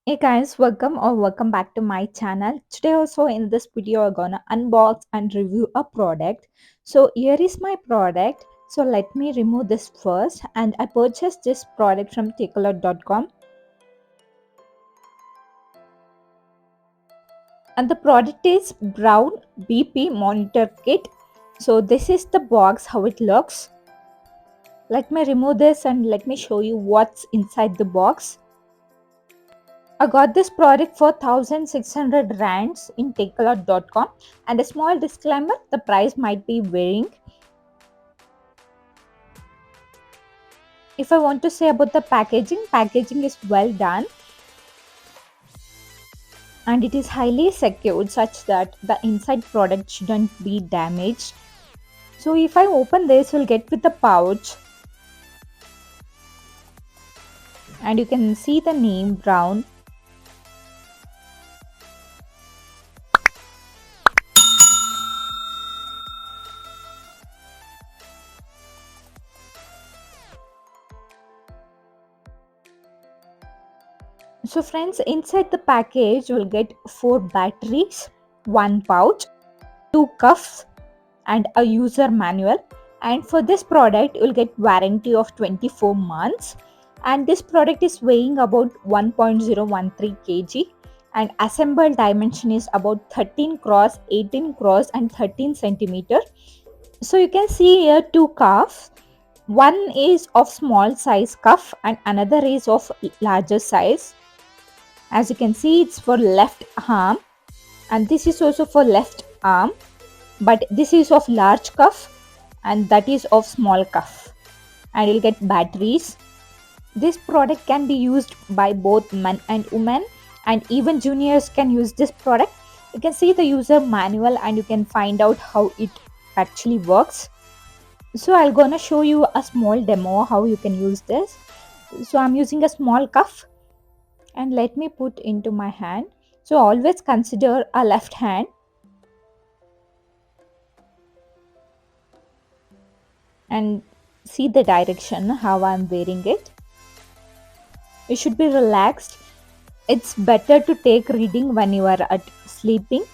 Hey guys, welcome back to my channel. Today also in this video I'm gonna unbox and review a product. So here is my product. So let me remove this first, and I purchased this product from takealot.com, and the product is Braun BP Monitor Kit. So this is the box, how it looks. Let me remove this and let me show you what's inside the box. I got this product for 1600 rands in takealot.com, and a small disclaimer, the price might be varying. If I want to say about the packaging is well done and it is highly secured such that the inside product shouldn't be damaged. So if I open this, you'll get with the pouch, and you can see the name Braun. So friends, inside the package you'll get 4 batteries, 1 pouch, 2 cuffs and a user manual. And for this product you'll get warranty of 24 months, and this product is weighing about 1.013 kg, and assembled dimension is about 13 cross 18 cross and 13 centimeter. So you can see here 2 cuffs. One is of small size cuff and another is of larger size. As you can see, it's for left arm, and this is also for left arm, but this is of large cuff and that is of small cuff. And you'll get batteries. This product can be used by both men and women, and even juniors can use this product. You can see the user manual and you can find out how it actually works. So I'm gonna show you a small demo how you can use this. So I'm using a small cuff, and let me put into my hand. So always consider a left hand, and see the direction how I'm wearing it. You should be relaxed. It's better to take reading when you are at sleeping.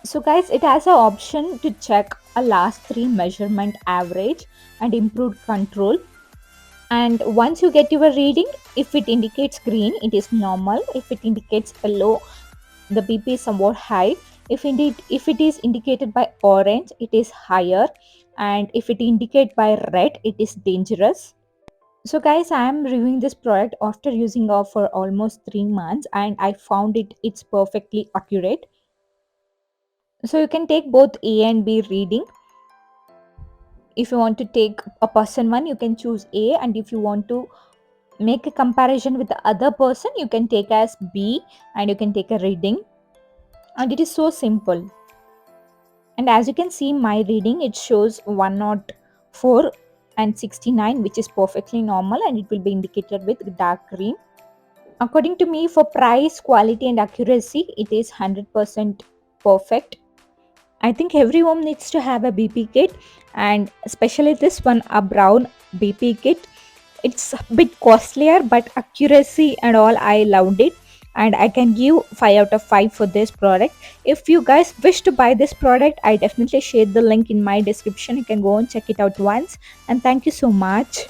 So guys, it has an option to check a last 3 measurement average and improved control. And once you get your reading, if it indicates green, it is normal. If it indicates yellow, the BP is somewhat high. If it is indicated by orange, it is higher, and if it indicates by red, it is dangerous. So guys, I am reviewing this product after using it for almost 3 months, and I found it's perfectly accurate. So you can take both A and B reading. If you want to take a person one, you can choose A, and if you want to make a comparison with the other person, you can take as B and you can take a reading. And it is so simple. And as you can see, my reading, it shows 104 and 69, which is perfectly normal, and it will be indicated with dark green. According to me, for price, quality and accuracy, it is 100% perfect. I think every home needs to have a BP kit, and especially this one, a Braun BP kit. It's a bit costlier, but accuracy and all, I loved it, and I can give 5 out of 5 for this product. If you guys wish to buy this product, I definitely share the link in my description. You can go and check it out once, and thank you so much.